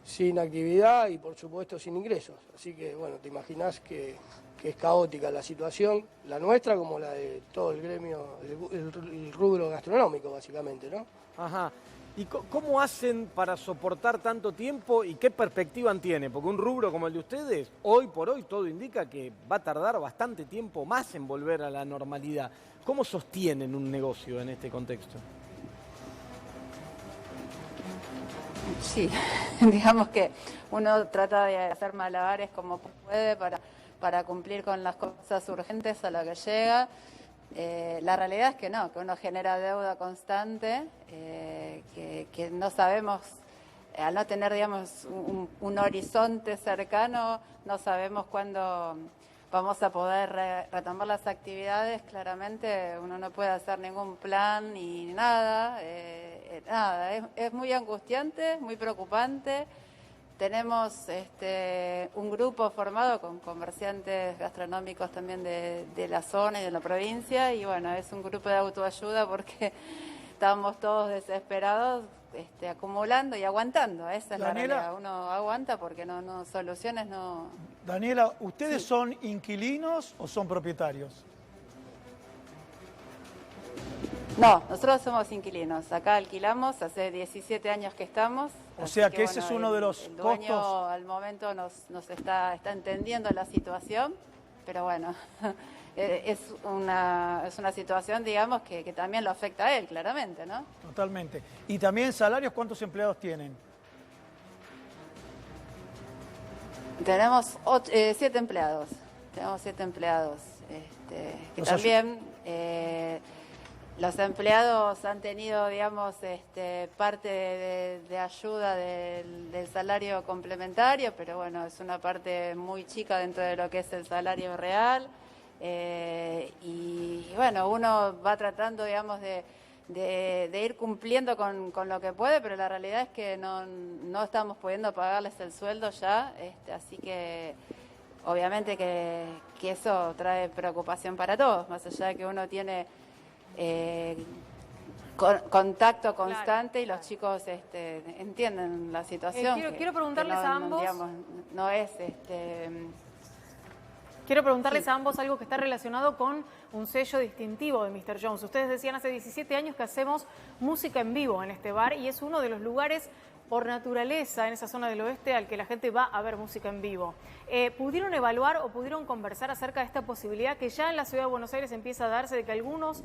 sin actividad y por supuesto sin ingresos, así que bueno, te imaginás que es caótica la situación, la nuestra como la de todo el gremio, el rubro gastronómico básicamente, ¿no? Ajá. ¿Y cómo hacen para soportar tanto tiempo y qué perspectiva tiene? Porque un rubro como el de ustedes, hoy por hoy todo indica que va a tardar bastante tiempo más en volver a la normalidad. ¿Cómo sostienen un negocio en este contexto? Sí, digamos que uno trata de hacer malabares como puede para cumplir con las cosas urgentes a lo que llega. La realidad es que no, que uno genera deuda constante, que no sabemos, al no tener, digamos, un horizonte cercano, no sabemos cuándo vamos a poder retomar las actividades. Claramente uno no puede hacer ningún plan ni nada, es muy angustiante, muy preocupante. Tenemos un grupo formado con comerciantes gastronómicos también de la zona y de la provincia, y bueno, es un grupo de autoayuda porque estamos todos desesperados, acumulando y aguantando. Esa es la realidad. Uno aguanta porque no soluciones no. Daniela, ¿ustedes son inquilinos o son propietarios? No, nosotros somos inquilinos. Acá alquilamos, hace 17 años que estamos. O sea que ese es uno de los el dueño costos. al momento nos está entendiendo la situación, pero bueno, es una situación, digamos, que también lo afecta a él, claramente, ¿no? Totalmente. Y también salarios, ¿cuántos empleados tienen? Tenemos 7 empleados. Tenemos 7 empleados. Que también los empleados han tenido, digamos, parte de ayuda del salario complementario, pero bueno, es una parte muy chica dentro de lo que es el salario real. Y bueno, uno va tratando, digamos, de ir cumpliendo con lo que puede, pero la realidad es que no estamos pudiendo pagarles el sueldo ya, así que obviamente que eso trae preocupación para todos, más allá de que uno tiene contacto constante, claro, y los chicos entienden la situación. Quiero preguntarles a ambos. Digamos, no es Quiero preguntarles a ambos algo que está relacionado con un sello distintivo de Mr. Jones. Ustedes decían hace 17 años que hacemos música en vivo en este bar y es uno de los lugares por naturaleza en esa zona del oeste al que la gente va a ver música en vivo. ¿Pudieron evaluar o pudieron conversar acerca de esta posibilidad que ya en la ciudad de Buenos Aires empieza a darse de que algunos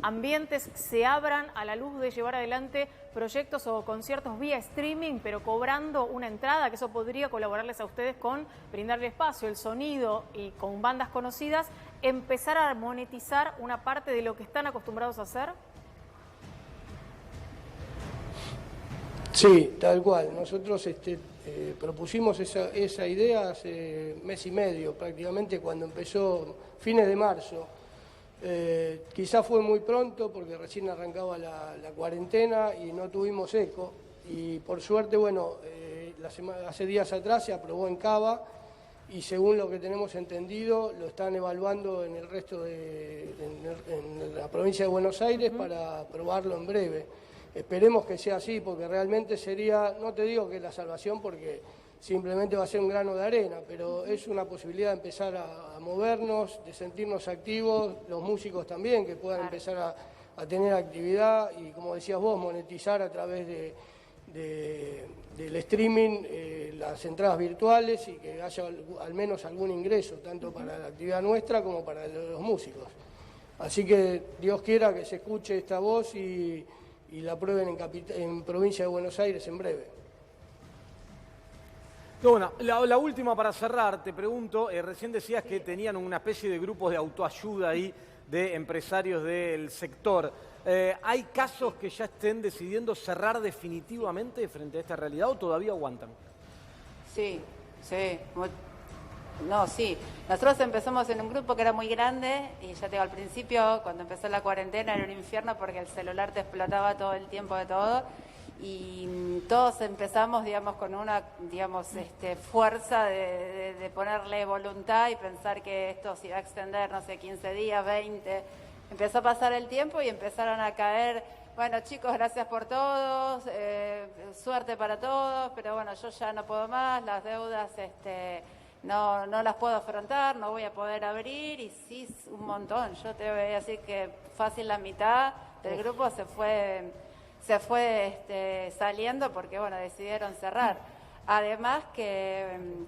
ambientes se abran a la luz de llevar adelante proyectos o conciertos vía streaming, pero cobrando una entrada, que eso podría colaborarles a ustedes con brindarle espacio, el sonido y con bandas conocidas, empezar a monetizar una parte de lo que están acostumbrados a hacer? Sí, tal cual. Nosotros propusimos esa idea hace mes y medio, prácticamente cuando empezó, fines de marzo. Quizás fue muy pronto porque recién arrancaba la cuarentena y no tuvimos eco. Y por suerte, bueno, hace días atrás se aprobó en Cava y según lo que tenemos entendido lo están evaluando en el resto en la provincia de Buenos Aires para aprobarlo en breve. Esperemos que sea así porque realmente sería, no te digo que la salvación porque simplemente va a ser un grano de arena, pero es una posibilidad de empezar a movernos, de sentirnos activos, los músicos también, que puedan empezar a tener actividad y, como decías vos, monetizar a través del streaming las entradas virtuales y que haya al menos algún ingreso, tanto para la actividad nuestra como para los músicos. Así que Dios quiera que se escuche esta voz y la aprueben en provincia de Buenos Aires en breve. Bueno, la última para cerrar, te pregunto, recién decías que tenían una especie de grupos de autoayuda ahí de empresarios del sector. ¿Hay casos que ya estén decidiendo cerrar definitivamente frente a esta realidad o todavía aguantan? Sí. No, sí. Nosotros empezamos en un grupo que era muy grande y ya te digo, al principio, cuando empezó la cuarentena, era un infierno porque el celular te explotaba todo el tiempo de todo. y todos empezamos, digamos, con una, digamos, fuerza de ponerle voluntad y pensar que esto se iba a extender, no sé, 15 días, 20. Empezó a pasar el tiempo y empezaron a caer, bueno, chicos, gracias por todos, suerte para todos, pero bueno, yo ya no puedo más, las deudas no las puedo afrontar, no voy a poder abrir, y sí, un montón. Yo te voy a decir que fácil la mitad del grupo se fue saliendo porque, bueno, decidieron cerrar. Además que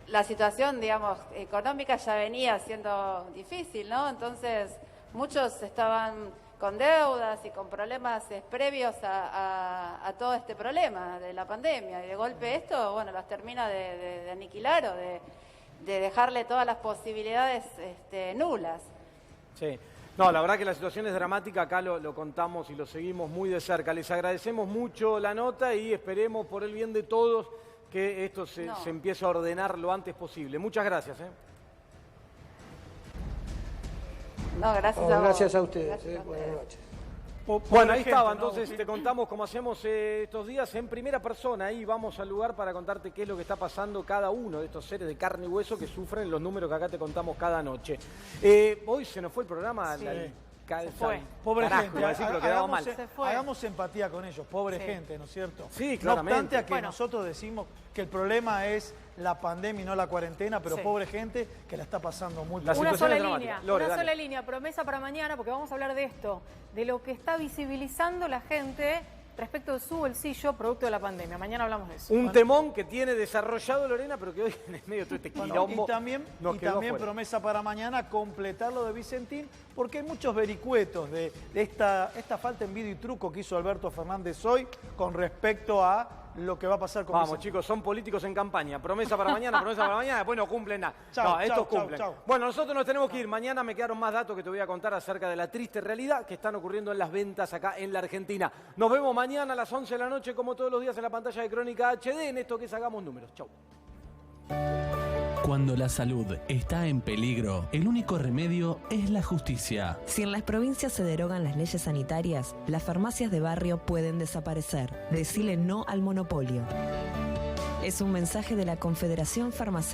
la situación, digamos, económica ya venía siendo difícil, ¿no? Entonces, muchos estaban con deudas y con problemas previos a todo este problema de la pandemia. Y de golpe esto, bueno, los termina de aniquilar o de dejarle todas las posibilidades nulas. Sí. No, la verdad que la situación es dramática, acá lo contamos y lo seguimos muy de cerca. Les agradecemos mucho la nota y esperemos por el bien de todos que esto se empiece a ordenar lo antes posible. Muchas gracias. No, gracias a vos. Gracias a ustedes. Buenas noches. Bueno, ahí estaba, entonces te contamos como hacemos estos días en primera persona. Ahí vamos al lugar para contarte qué es lo que está pasando cada uno de estos seres de carne y hueso que sufren los números que acá te contamos cada noche. Hoy se nos fue el programa. Sí. Se fue. Pobre gente, hagamos empatía con ellos, pobre gente, ¿no es cierto? Sí, claramente. No obstante a que nosotros decimos que el problema es la pandemia y no la cuarentena, pero pobre gente que la está pasando muy mal. Una sola línea, promesa para mañana, porque vamos a hablar de esto, de lo que está visibilizando la gente respecto de su bolsillo producto de la pandemia. Mañana hablamos de eso. Un temón que tiene desarrollado Lorena, pero que hoy en el medio de todo este quilombo y también promesa para mañana completar lo de Vicentín, porque hay muchos vericuetos de esta falta en video y truco que hizo Alberto Fernández hoy con respecto a lo que va a pasar con Vamos, chicos, son políticos en campaña. Promesa para mañana, después no cumplen nada. Estos cumplen. Bueno, nosotros nos tenemos que ir. Mañana me quedaron más datos que te voy a contar acerca de la triste realidad que están ocurriendo en las ventas acá en la Argentina. Nos vemos mañana a las 11 de la noche, como todos los días, en la pantalla de Crónica HD, en esto que es Hagamos Números. Chau. Cuando la salud está en peligro, el único remedio es la justicia. Si en las provincias se derogan las leyes sanitarias, las farmacias de barrio pueden desaparecer. Decile no al monopolio. Es un mensaje de la Confederación Farmacéutica